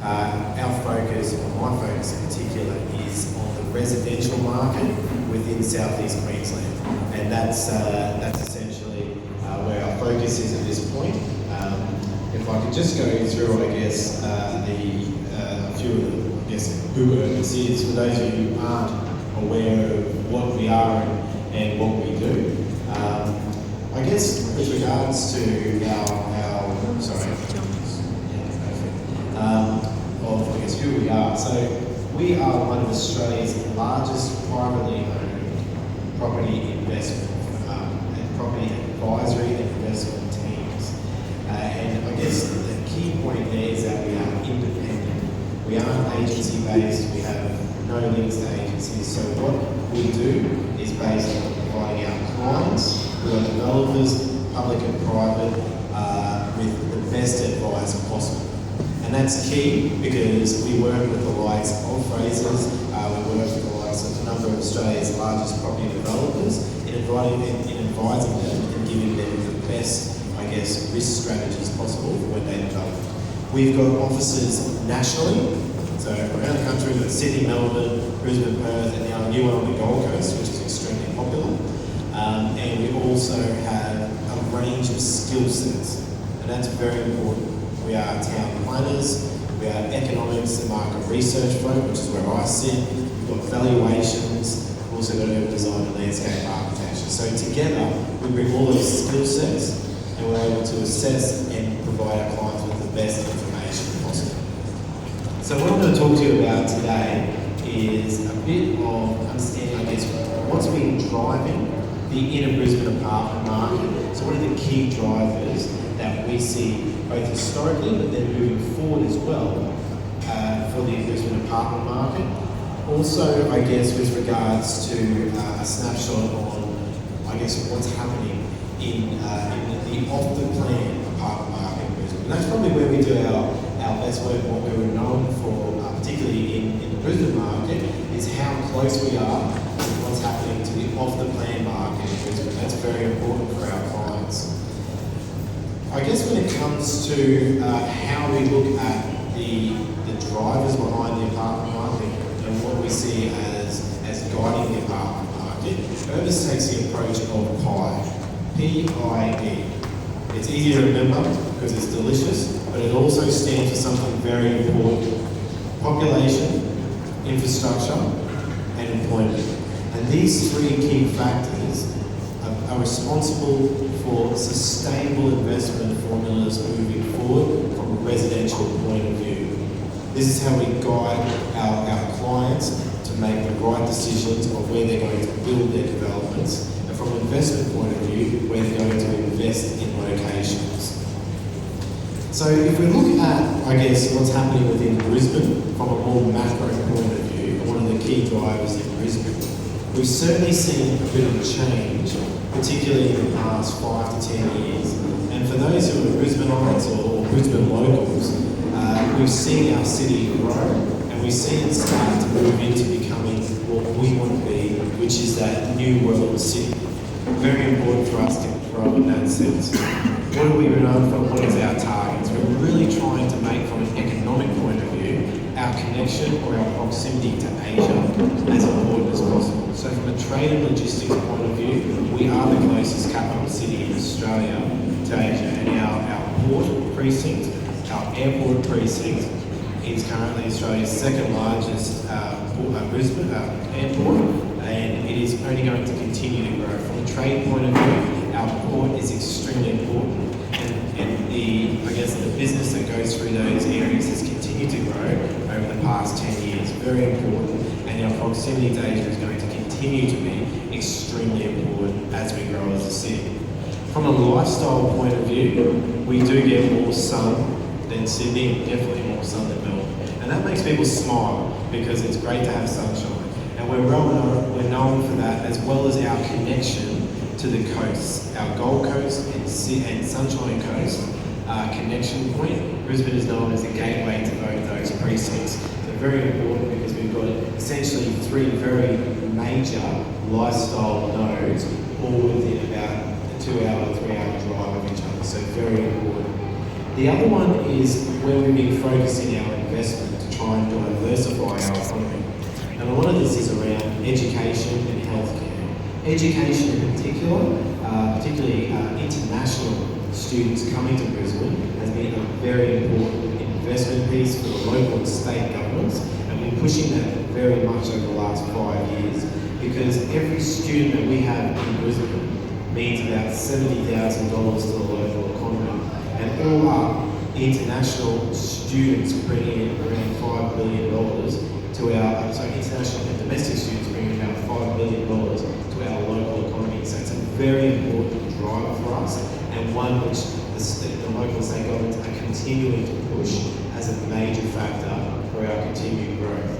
Our focus, or my focus in particular, is on the residential market within southeast Queensland, and that's essentially where our focus is at this point. If I could just go through, I guess, a few of the, I guess, who Urbis is, for those of you who aren't aware of what we are and what we do. I guess with regards to our sorry, of I guess who we are. So we are one of Australia's largest privately owned property investment and property advisory and investment teams. And I guess the key point there is that we are independent. We aren't agency based. We have no links to agencies. So what we do is based on providing our clients, who are developers, public and private, with the best advice possible. And that's key because we work with the likes of Frasers, we work with the likes of a number of Australia's largest property developers in advising them and giving them the best, I guess, risk strategies possible when they develop. We've got offices nationally, so around the country, we've got Sydney, Melbourne, Brisbane, Perth, and now a new one on the Gold Coast, which is extremely popular. And we also have a range of skill sets, and that's very important. We are town planners, we are economics and market research folk, which is where I sit. We've got valuations, we've also got urban design and landscape architecture. So together, we bring all those skill sets and we're able to assess and provide our clients with the best information possible. So what I'm going to talk to you about today is a bit of understanding, I guess, what's been driving the inner Brisbane apartment market. So what are the key drivers that we see both historically but then moving forward as well for the Brisbane apartment market. Also, I guess, with regards to a snapshot on, I guess, what's happening in the off-the-plan apartment market in Brisbane. And that's probably where we do our best work, what we were known for, particularly in the Brisbane market, is how close we are with what's happening to the off-the-plan market in Brisbane. That's very important for our clients. I guess when it comes to how we look at the drivers behind the apartment market and what we see as guiding the apartment market, Urbis takes the approach of PIE, P-I-E. It's easy to remember because it's delicious, but it also stands for something very important: population, infrastructure, and employment. And these three key factors are responsible for sustainable investment formulas moving forward from a residential point of view. This is how we guide our clients to make the right decisions of where they're going to build their developments, and from an investment point of view, where they're going to invest in locations. So if we look at, I guess, what's happening within Brisbane from a more macro point of view, one of the key drivers in Brisbane, we've certainly seen a bit of a change, particularly in the past 5 to 10 years. And for those who are Brisbaneites or Brisbane locals, we've seen our city grow and we've seen it start to move into becoming what we want to be, which is that new world city. Very important for us to grow in that sense. What are we known for? What is our targets? We're really trying to make, from an economic point of view, our connection or our proximity to Asia as important as possible. So from a trade and logistics point of view, we are the closest capital city in Australia to Asia, and our port precinct, our airport precinct, is currently Australia's second largest Brisbane airport, and it is only going to continue to grow. From a trade point of view, our port is extremely important, and I guess the business that goes through those areas has continued to grow over the past 10 years. Very important, and our proximity to Asia is going to continue to be extremely important as we grow as a city. From a lifestyle point of view, we do get more sun than Sydney, and definitely more sun than Melbourne. And that makes people smile because it's great to have sunshine. And we're known for that, as well as our connection to the coasts. Our Gold Coast and Sunshine Coast connection point. Brisbane is known as the gateway to both those precincts. So very important because we've got essentially three very major lifestyle nodes, all within about a 2-hour, 3-hour drive of each other. So very important. The other one is where we've been focusing our investment to try and diversify our economy. And a lot of this is around education and healthcare. Education in particular, particularly international students coming to Brisbane, has been a very important investment piece for the local and state governments, and we're pushing that very much over the last 5 years, because every student that we have in Brisbane means about $70,000 to the local economy, and all up, international students bring in around $5 billion to our, so international and domestic students bring in about $5 billion to our local economy. So it's a very important driver for us, and one which the local and state governments are continuing to push as a major factor for our continued growth.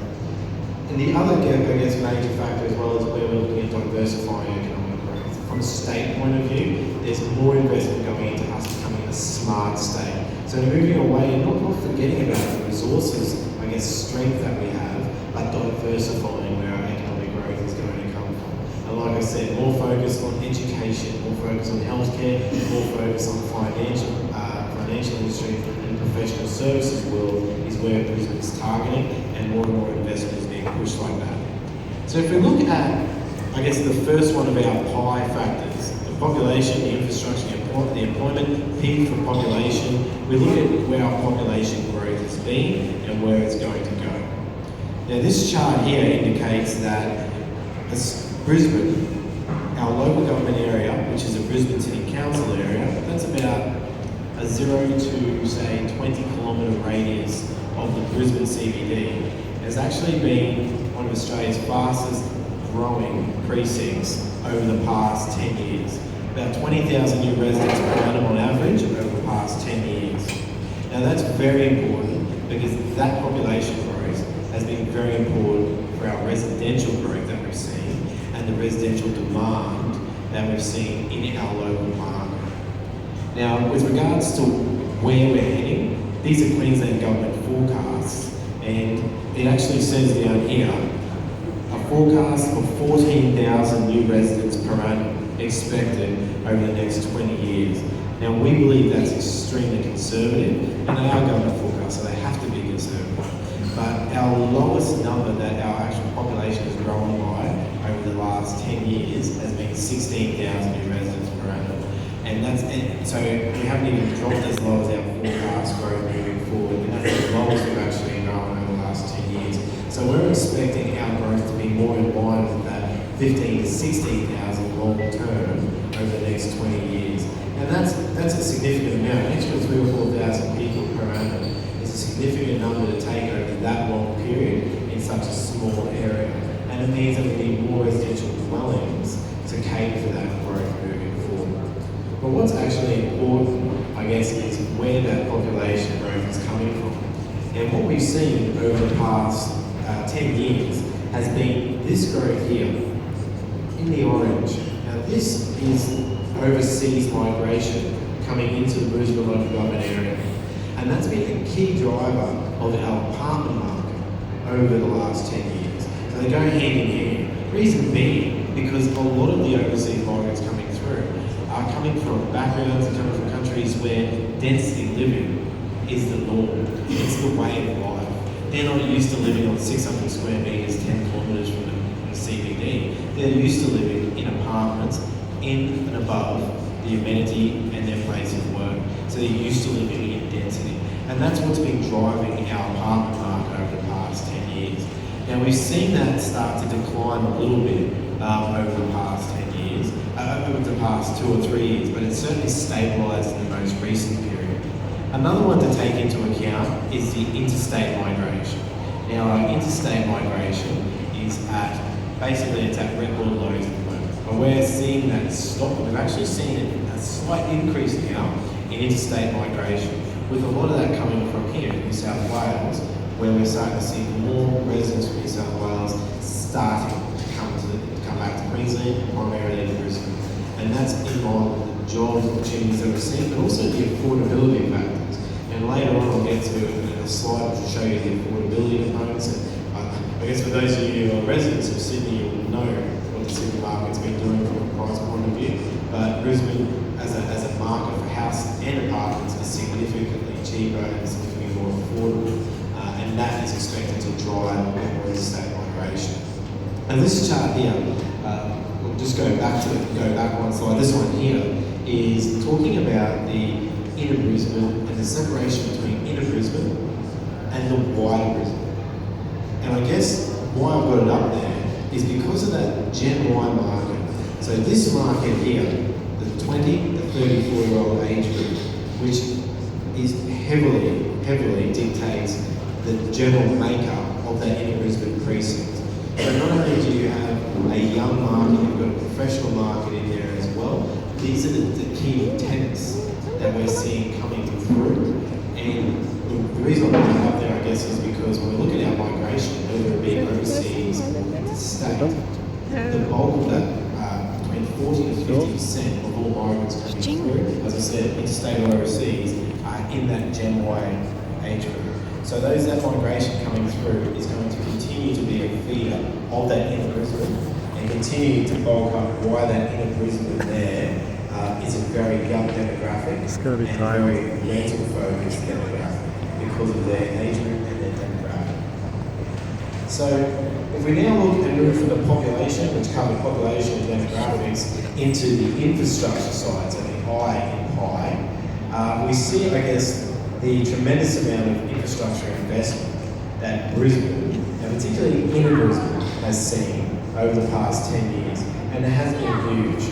And the other, I guess, major factor as well is where we're looking at diversifying economic growth. From a state point of view, there's more investment going into us becoming a smart state. So moving away and not forgetting about the resources, I guess, strength that we have, but diversifying where our economic growth is going to come from. And like I said, more focus on education, more focus on healthcare, more focus on financial industry and professional services world is where Brisbane is targeting, and more investment is being pushed like that. So if we look at, I guess, the first one of our pie factors, the population, the infrastructure, the employment, P for population, we look at where our population growth has been and where it's going to go. Now this chart here indicates that as Brisbane, our local government area, which is a Brisbane City Council area, that's about a 0 to say 20 kilometre radius of the Brisbane CBD, has actually been one of Australia's fastest growing precincts over the past 10 years. About 20,000 new residents per annum on average over the past 10 years. Now that's very important because that population growth has been very important for our residential growth that we've seen and the residential demand that we've seen in our local market. Now, with regards to where we're heading, these are Queensland Government forecasts, and it actually says down here, a forecast of 14,000 new residents per annum expected over the next 20 years. Now, we believe that's extremely conservative, and they are government forecasts, so they have to be conservative. But our lowest number that our actual population has grown by over the last 10 years has been 16,000 new residents per annum. And so we haven't even dropped as low as our forecast growth moving forward, and that's the lowest we've actually grown over the last 10 years. So we're expecting our growth to be more in line with that 15 to 16,000 long term over the next 20 years. And that's a significant amount. An extra 3,000 or 4,000 people per annum is a significant number to take over that long period in such a small area. And it means that we need more residential dwellings to cater for that growth moving forward. But what's actually important, I guess, is where that population growth is coming from. And what we've seen over the past 10 years has been this growth here in the orange. Now this is overseas migration coming into the Brisbane local government area. And that's been a key driver of our apartment market over the last 10 years. So they go hand in hand. Reason being, because a lot of the overseas migrants coming through are coming from backgrounds and coming from countries where density living is the norm. It's the way of life. They're not used to living on 600 square metres, 10 kilometres from the CBD. They're used to living in apartments in and above the amenity and their place of work. So they're used to living in density. And that's what's been driving our apartment market over the past 10 years. Now we've seen that start to decline a little bit over the past 10 years, over the past 2 or 3 years, but it's certainly stabilised in the most recent period. Another one to take into account is the interstate migration. Now our interstate migration is basically it's at record lows at the moment. But we're seeing that stop. We've actually seen a slight increase now in interstate migration, with a lot of that coming from here in New South Wales, where we're starting to see more residents from New South Wales starting to come back to Queensland, primarily in Brisbane. And that's in line with the job opportunities that we're seeing, but also the affordability factors. And later on I'll get to a slide which will show you the affordability components. And I guess for those of you who are residents of Sydney, you'll know what the supermarket's been doing from a price point of view. But Brisbane, as a market for house and apartments are significantly cheaper and significantly more affordable, and that is expected to drive more estate migration. And this chart here, we'll just go back one slide. This one here is talking about the inner Brisbane and the separation between inner Brisbane and the wider Brisbane. And I guess why I've got it up there is because of that Gen Y market. So this market here, the 20 to 34-year-old age group, which is heavily dictates the general makeup of that inner Brisbane precinct. So not only do you have a young market, you've got a professional market in there as well. These are the key tenants that we're seeing coming through. And the reason I put it up there, I guess, is because when we look at our migration, whether it be overseas or interstate, the bulk of that, between 40 to 50% of all migrants coming through, as I said, interstate or overseas, are in that Gen Y age group. So that migration coming through is going to continue to be a feeder of that inner Brisbane and continue to bulk up why that inner Brisbane there is a very young demographic and very rental focused demographic because of their age group and their demographic. So if we now look and move from the population, which covered population and demographics, into the infrastructure side, so the I in pie, we see, I guess, the tremendous amount of infrastructure investment that Brisbane, and particularly inner Brisbane, has seen over the past 10 years, and it has been huge.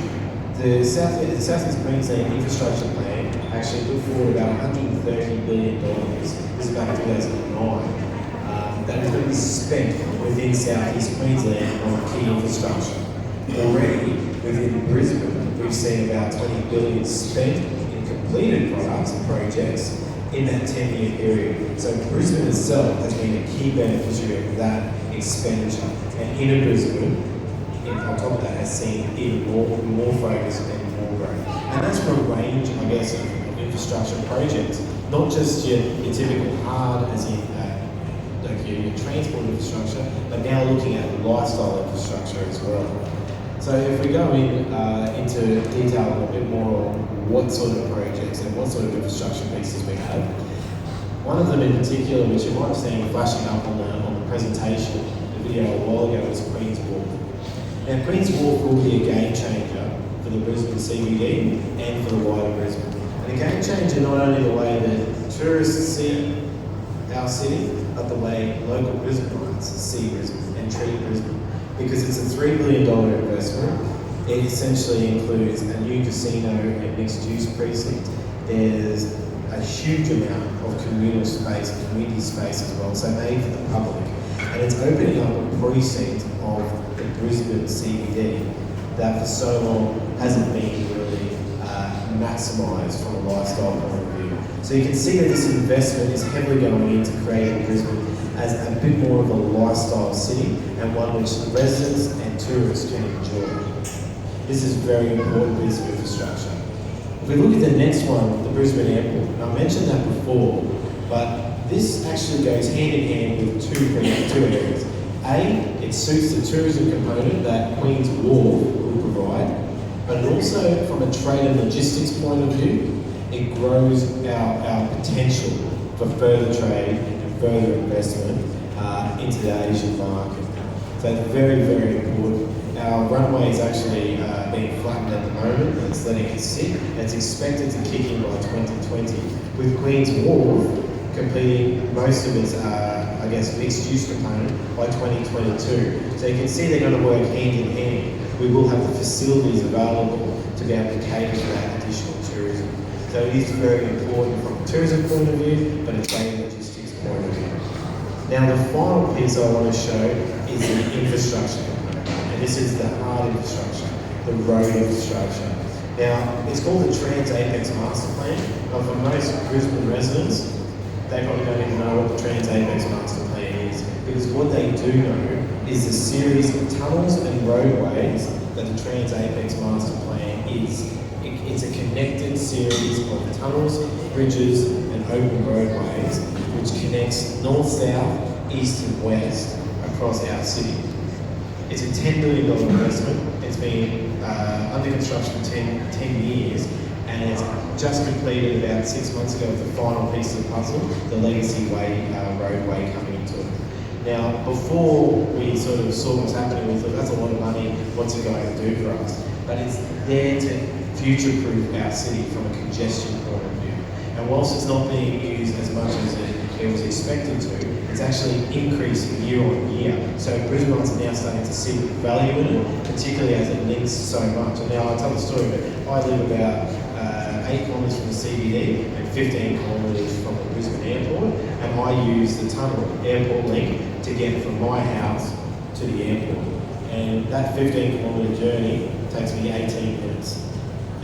The Southeast Queensland Infrastructure Plan actually put forward about $130 billion, this is back in 2009, that is going to be spent within Southeast Queensland on key infrastructure. Already, within Brisbane, we've seen about $20 billion spent in completed products and projects in that 10-year period. So Brisbane itself has been a key beneficiary of that expenditure. And inner Brisbane, on top of that, has seen even more focus and more growth. And that's from a range, I guess, of infrastructure projects. Not just your typical hard, as in like your transport infrastructure, but now looking at lifestyle infrastructure as well. So if we go into detail a bit more on what sort of projects and what sort of infrastructure pieces we have, one of them in particular, which you might have seen flashing up on the presentation, the video a while ago, was Queen's Wharf. Now Queen's Wharf will be a game changer for the Brisbane CBD and for the wider Brisbane. And a game changer not only the way that tourists see our city, but the way local Brisbaneans see Brisbane and treat Brisbane. Because it's a $3 billion investment. It essentially includes a new casino and mixed-use precinct. There's a huge amount of communal space and community space as well, so made for the public. And it's opening up a precinct of the Brisbane CBD that for so long hasn't been really maximised from a lifestyle point of view. So you can see that this investment is heavily going into creating Brisbane as a bit more of a lifestyle city and one which residents and tourists can enjoy. This is very important piece of infrastructure. If we look at the next one, the Brisbane Airport, and I mentioned that before, but this actually goes hand in hand with two areas. A, it suits the tourism component that Queen's Wharf will provide, but also from a trade and logistics point of view, it grows our potential for further trade and further investment into the Asian market. So it's very, very important. Our runway is actually being flattened at the moment, and it's letting it sit. It's expected to kick in by 2020, with Queen's Wharf completing most of its, I guess, mixed-use component by 2022. So you can see they're going to work hand in hand. We will have the facilities available to be able to cater for that additional tourism. So it is very important from a tourism point of view, but it's a logistics point of view. Now the final piece I want to show is the infrastructure component. And this is the hard infrastructure, the road infrastructure. Now, it's called the Trans-Apex Master Plan. Now for most Brisbane residents, they probably don't even know what the Trans-Apex Master Plan is, because what they do know is the series of tunnels and roadways that the Trans-Apex Master Plan is. It's a connected series of tunnels, bridges and open roadways which connects north-south, east and west across our city. It's a $10 billion investment. It's been under construction for 10 years, and it's just completed about 6 months ago with the final piece of the puzzle, the Legacy Way roadway coming into it. Now, before we sort of saw what's happening, we thought that's a lot of money, what's it going to do for us? But it's there to future-proof our city from a congestion point of view. And whilst it's not being used as much as it was expected to, it's actually increasing year on year. So Brisbane's now starting to see the value in it, particularly as it links so much. And now I'll tell the story, but I live about 8 kilometres from the CBD and 15 kilometres from the Brisbane airport, and I use the tunnel airport link to get from my house to the airport. And that 15 kilometre journey takes me 18 minutes.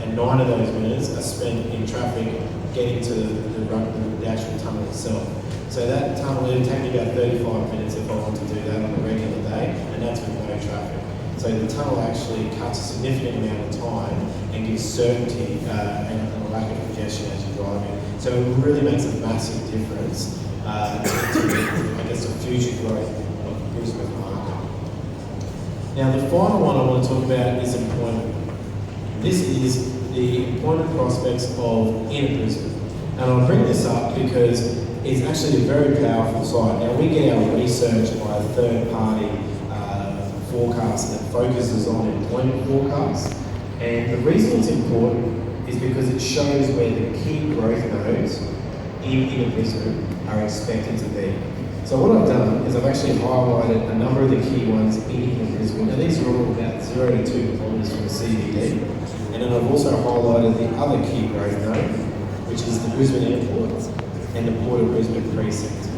And 9 of those minutes are spent in traffic getting to the actual tunnel itself. So that tunnel will take me about 35 minutes if I want to do that on a regular day, and that's with no traffic. So the tunnel actually cuts a significant amount of time and gives certainty and a lack of congestion as you're driving. So it really makes a massive difference to I guess, the future growth of the Brisbane market. Now the final one I want to talk about is employment. This is the employment prospects of inner Brisbane. And I'll bring this up because it's actually a very powerful site. Now we get our research by a third party forecast that focuses on employment forecasts. And the reason it's important is because it shows where the key growth nodes in inner Brisbane are expected to be. So what I've done is I've actually highlighted a number of the key ones in inner Brisbane. Now these are all about 0 to 2 kilometres from the CBD. And then I've also highlighted the other key growth node, which is the Brisbane Airport and the Port of Brisbane precinct.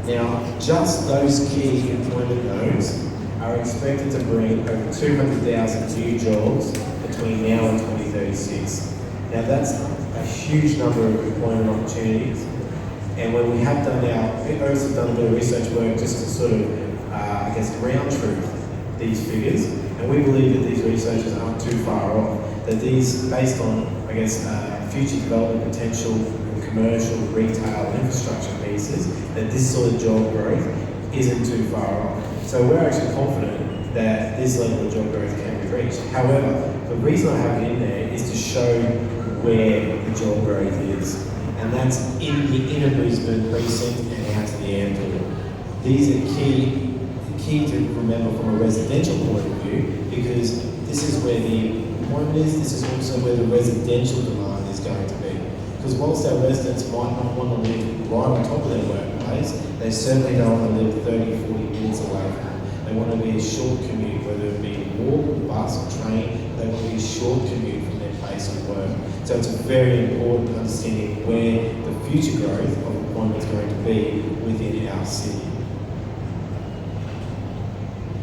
Now, just those key employment nodes are expected to bring over 200,000 new jobs between now and 2036. Now, that's a huge number of employment opportunities. And when we have done Urbis have done a bit of research work just to sort of, I guess, ground truth these figures, and we believe that these researchers aren't too far off. That these, based on, I guess, future development potential, commercial, retail, infrastructure pieces, that this sort of job growth isn't too far off. So we're actually confident that this level of job growth can be reached. However, the reason I have it in there is to show where the job growth is. And that's in the inner Brisbane precinct and out to the airport. These are key to remember from a residential point of view, because this is where the employment is, this is also where the residential demand is going to be. Because whilst our residents might not want to live right on top of their workplace, they certainly don't want to live 30, 40 minutes away from it. They want to be a short commute, whether it be walk, bus, or train, they want to be a short commute from their place of work. So it's very important understanding where the future growth of employment is going to be within our city.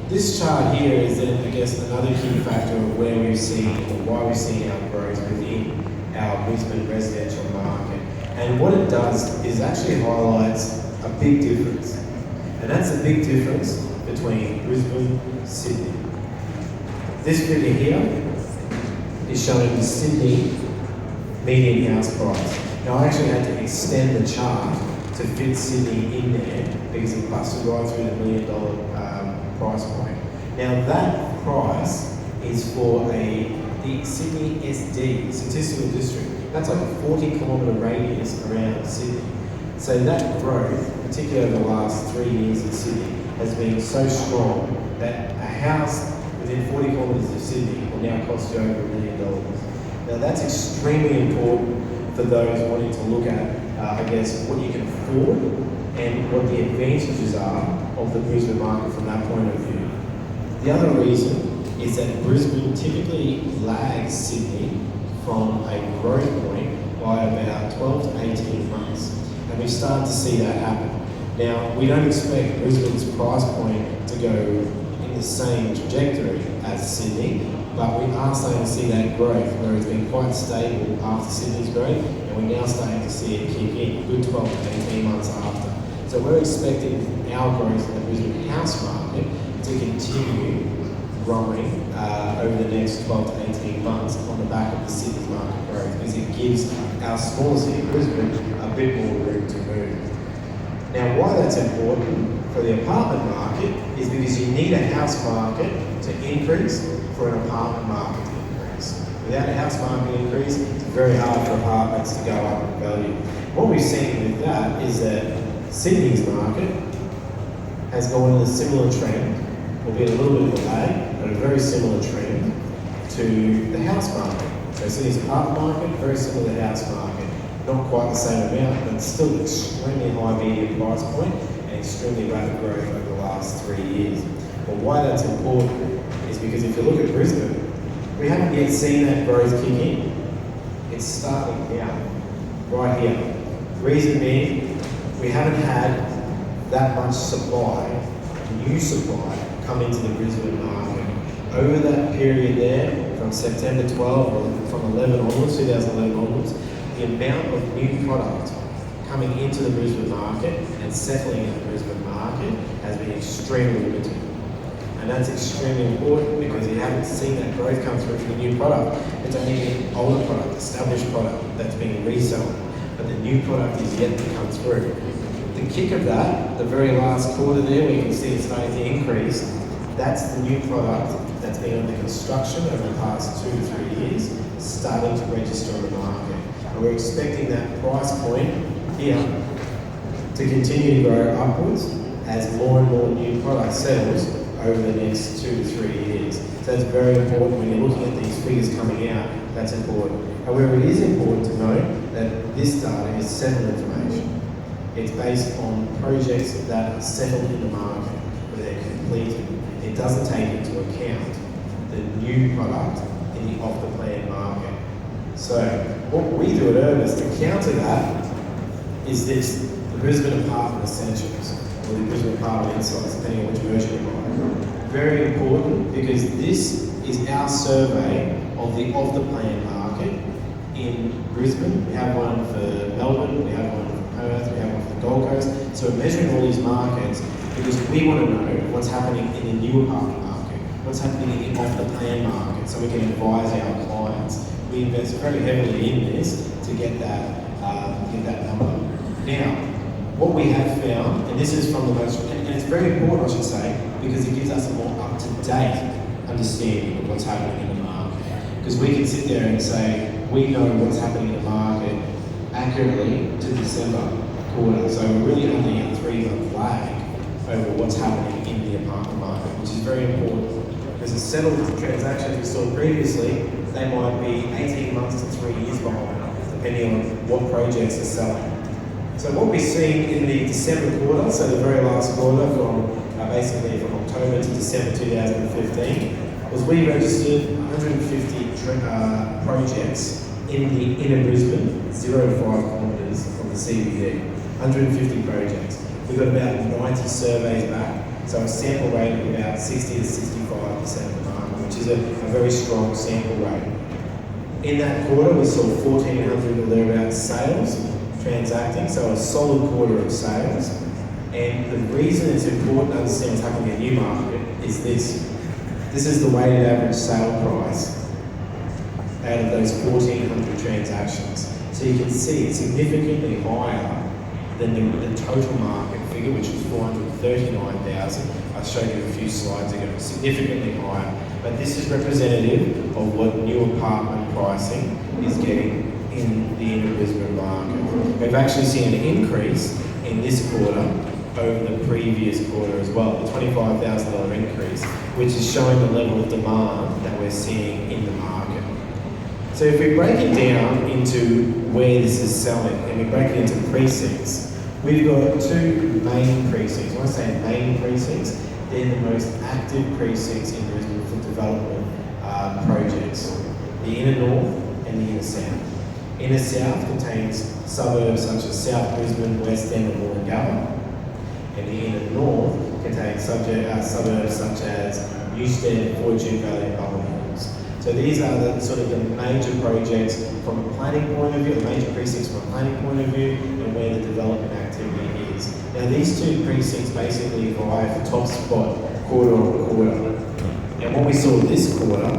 This chart here is then, I guess, another key factor of where we've seen, or why we've seen our growth within our Brisbane residential market. And what it does is actually highlights a big difference. And that's a big difference between Brisbane and Sydney. This figure here is showing the Sydney median house price. Now I actually had to extend the chart to fit Sydney in there because it busted right through the $1 million price point. Now that price is for the Sydney SD, Statistical District. That's like a 40-kilometre radius around Sydney. So that growth, particularly over the last 3 years in Sydney, has been so strong that a house within 40 kilometres of Sydney will now cost you over $1 million. Now that's extremely important for those wanting to look at, I guess, what you can afford and what the advantages are of the Brisbane market from that point of view. The other reason is that Brisbane typically lags Sydney from a growth point by about 12 to 18 months. And we've started to see that happen. Now, we don't expect Brisbane's price point to go in the same trajectory as Sydney, but we are starting to see that growth where it's been quite stable after Sydney's growth, and we're now starting to see it kick in a good 12 to 18 months after. So we're expecting our growth in the Brisbane house market to continue growing over the next 12 to 18 months on the back of the Sydney market growth, because it gives our smaller city, Brisbane, a bit more room to move. Now, why that's important for the apartment market is because you need a house market to increase for an apartment market to increase. Without a house market increase, it's very hard for apartments to go up in value. What we've seen with that is that Sydney's market has gone in a similar trend, albeit a little bit of a lag, but a very similar trend to the house market. So Sydney's apartment market, very similar to the house market. Not quite the same amount, but still extremely high median price point and extremely rapid growth over the last 3 years. But why that's important is because if you look at Brisbane, we haven't yet seen that growth kick in. It's starting now, right here. Reason being, we haven't had that much supply, new supply, come into the Brisbane market. Over that period there, from September 12 or from 11 onwards, 2011 onwards, the amount of new product coming into the Brisbane market and settling in the Brisbane market has been extremely limited. And that's extremely important because you haven't seen that growth come through from the new product. It's only been older product, established product that's being resold, but the new product is yet to come through. The kick of that, the very last quarter there, we can see it's starting to increase. That's the new product that's been under construction over the past 2 to 3 years, starting to register on the market. And we're expecting that price point here to continue to grow upwards as more and more new product sells over the next 2 to 3 years. So that's very important when you're looking at these figures coming out, that's important. However, it is important to note that this data is settled information. It's based on projects that are settled in the market, where they're completed. It doesn't take into account the new product in the off-the-plan market. So what we do at Urbis to counter that is this, the Brisbane Apartment Essentials, or the Brisbane Apartment Insights, depending on which version you buy. Very important because this is our survey of the off-the-plan market in Brisbane. We have one for Melbourne, we have one for Perth, we have one for the Gold Coast. So we're measuring all these markets because we want to know what's happening in the new apartment market, what's happening in the off-the-plan market, so we can advise our clients. We invest very heavily in this to get that number. Now, what we have found, and this is from the most, and it's very important I should say, because it gives us a more up-to-date understanding of what's happening in the market. Because we can sit there and say, we know what's happening in the market accurately to December quarter. So we're really only a 3-month lag over what's happening in the apartment market, which is very important. Because the settled transactions we saw previously, they might be 18 months to 3 years behind, depending on what projects are selling. So what we've seen in the December quarter, so the very last quarter from basically from October to December 2015, was we registered 150 projects in the inner Brisbane, 0 to 5 kilometres from the CBD. 150 projects. We got about 90 surveys back, so a sample rate of about 60 to 65% of the market, which is a very strong sample rate. In that quarter, we saw 1,400 or thereabouts sales transacting, so a solid quarter of sales. And the reason it's important to understand what's happening in the new market is this. This is the weighted average sale price out of those 1,400 transactions. So you can see it's significantly higher than the total market figure, which was 439,000. I showed you a few slides ago, significantly higher. But this is representative of what new apartment pricing is getting in the inner Brisbane market. We've actually seen an increase in this quarter over the previous quarter as well, a $25,000 increase, which is showing the level of demand that we're seeing in the market. So if we break it down into where this is selling, and we break it into precincts, we've got 2 main precincts. When I say main precincts, they're the most active precincts in Brisbane for development projects. The inner north and the inner south. Inner south contains suburbs such as South Brisbane, West End and Wollongabba. And the inner north contains suburbs such as Newstead, Fortune Valley and Bowen Hills. So these are the sort of the major projects from a planning point of view, the major precincts from a planning point of view, and where the development activity is. Now these 2 precincts basically vie for top spot quarter on quarter. And what we saw this quarter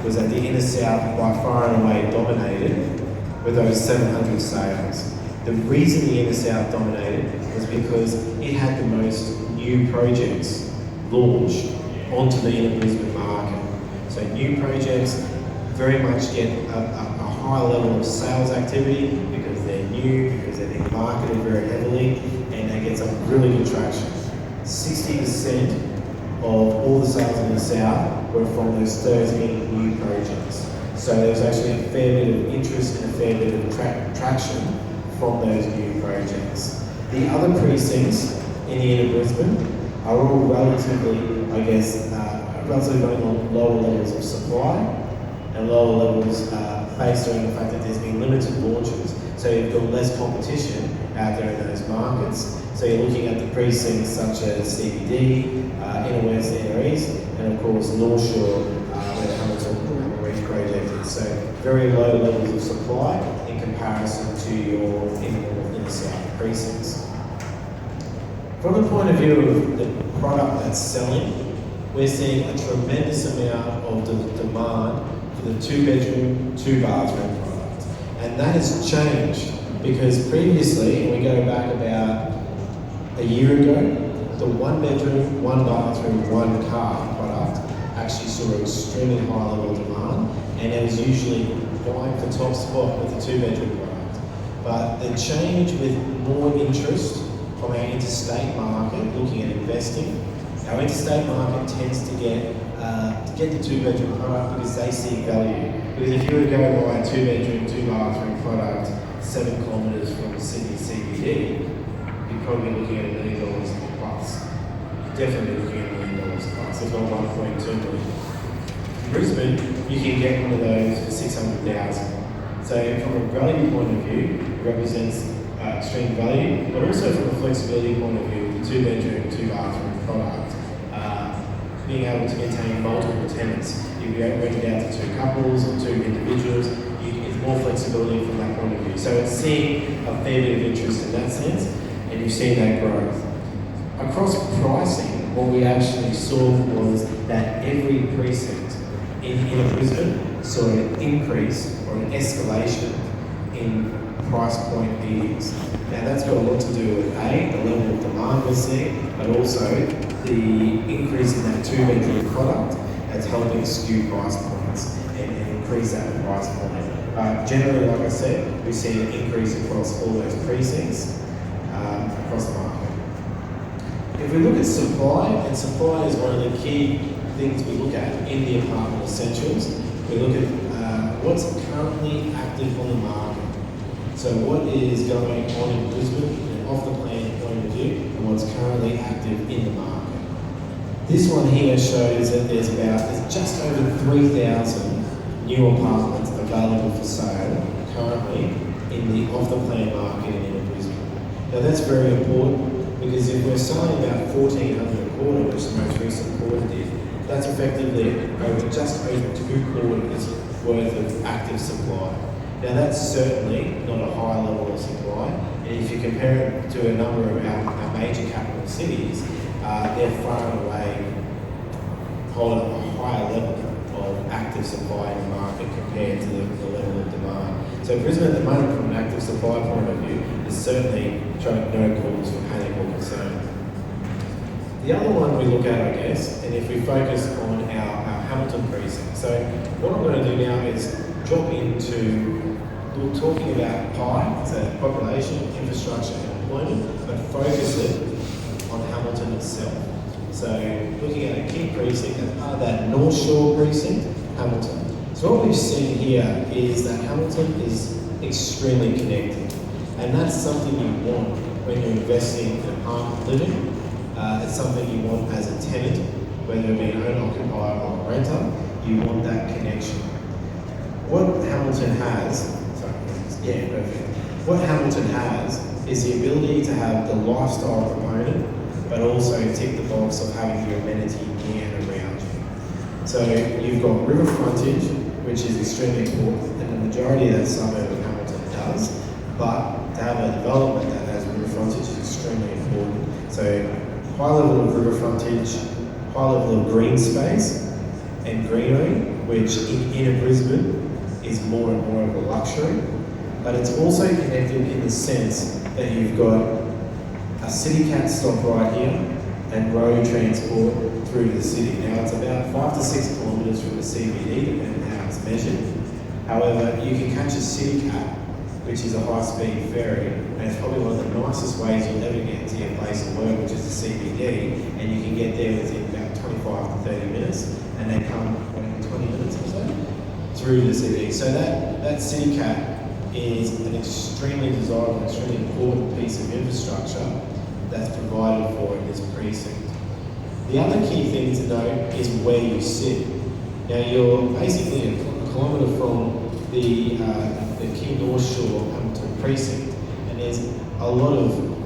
was that the inner south by far and away dominated with those 700 sales. The reason the inner south dominated was because it had the most new projects launched onto the inner Brisbane market. So new projects, very much get a high level of sales activity because they're new, because they're being marketed very heavily, and they get some really good traction. 60% of all the sales in the south were from those 13 new projects. So there was actually a fair bit of interest and a fair bit of traction from those new projects. The other precincts in the inner Brisbane are all relatively, relatively running on lower levels of supply and lower levels based on the fact that there's been limited launches. So you've got less competition out there in those markets. So you're looking at the precincts such as CBD, Inner West, Inner East, and of course North Shore, where Hamilton Reach project is. So very low levels of supply in comparison to your inner North, inner South precincts. From the point of view of the product that's selling, we're seeing a tremendous amount of demand for the 2-bedroom, 2-bathroom product. And that has changed because previously, and we go back about a year ago, the 1-bedroom, 1-bathroom, 1-car product actually saw an extremely high level of demand, and it was usually vying for top spot with the 2-bedroom product. But the change with more interest from our interstate market, looking at investing, our interstate market tends to get the 2-bedroom product because they see value. Because if you were to go buy a 2-bedroom, 2-bathroom product 7 kilometres from Sydney CBD, you're probably looking at $1 million plus. Definitely looking at $1 million plus, if not 1.2 million. In Brisbane, you can get one of those for 600,000. So from a value point of view, it represents extreme value, but also from a flexibility point of view, the 2-bedroom, 2-bathroom product, being able to contain multiple tenants. You can rent it out to 2 couples or 2 individuals. It's more flexibility from that point of view. So it's seeing a fair bit of interest in that sense, and you've seen that growth. Across pricing, what we actually saw was that every precinct in Brisbane saw an increase or an escalation in price point meetings. Now that's got a lot to do with the level of demand we're seeing, but also the increase in that 2-bedroom product that's helping skew price points and increase that price point. Generally, like I said, we've seen an increase across all those precincts across the market. If we look at supply, and supply is one of the key things we look at in the apartment essentials, we look at what's currently active on the market. So what is going on in Brisbane and off the plan point of view, and what's currently active in the market. This one here shows that there's just over 3,000 new apartments available for sale currently in the off the plan market in Brisbane. Now that's very important because if we're selling about 1,400 a quarter, which the most recent quarter did, that's effectively just over 2 quarters worth of active supply. Now that's certainly not a high level of supply, and if you compare it to a number of our major capital cities, they're far and away holding a higher level of active supply in the market compared to the level of demand. So Brisbane at the moment, from an active supply point of view, is certainly showing no cause for panic or concern. The other one we look at, I guess, and if we focus on our Hamilton precinct. So what I'm going to do now is drop into, we're talking about PI, so population, infrastructure and employment, but focus it on Hamilton itself. So looking at a key precinct as part of that North Shore precinct, Hamilton. So what we've seen here is that Hamilton is extremely connected, and that's something you want when you're investing in apartment living. It's something you want as a tenant, whether it be an owner-occupier or a renter. You want that connection. What Hamilton has, What Hamilton has is the ability to have the lifestyle component, but also tick the box of having your amenity near and around you. So you've got river frontage, which is extremely important, and the majority of that suburb of Hamilton does, but to have a development that has river frontage is extremely important. So high level of river frontage, high level of green space and greenery, which in inner Brisbane is more and more of a luxury, but it's also connected in the sense that you've got a city cat stop right here, a and road transport through the city. Now it's about 5 to 6 kilometres from the CBD, depending on how it's measured. However, you can catch a city cat, which is a high-speed ferry, and it's probably one of the nicest ways you'll ever get to your place of work, which is the CBD, and you can get there within about 25 to 30 minutes, and they come in 20 minutes or so through the CBD. So that city cat is an extremely desirable, extremely important piece of infrastructure that's provided for in this precinct. The other key thing to note is where you sit. Now you're basically a kilometre from the key North Shore Hamilton precinct, and there's a lot of,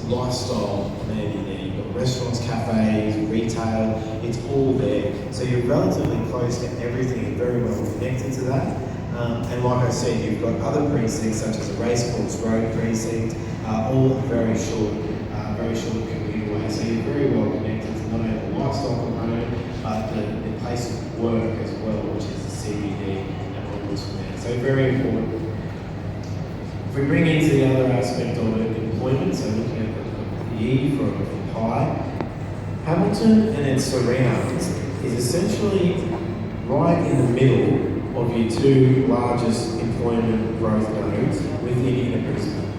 lifestyle amenity there. You've got restaurants, cafes, retail, it's all there. So you're relatively close to everything and very well connected to that. And like I said, you've got other precincts such as the Racecourse Road precinct, all very short commute away. So you're very well connected to not only the lifestyle component, but the place of work as well, which is the CBD and onwards from there. So very important. If we bring into the other aspect of it, employment, so looking at the E for pie, Hamilton and its surrounds is essentially right in the middle of your two largest employment growth nodes within Inner Brisbane.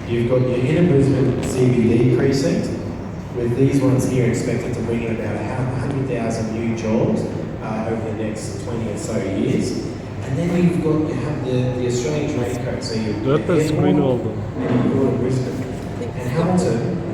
You've got your Inner Brisbane CBD precinct, with these ones here expected to bring in about 100,000 new jobs over the next 20 or so years. And then you have the Australian Trade Code, so you've got That is screen and you've got Brisbane. And Hamilton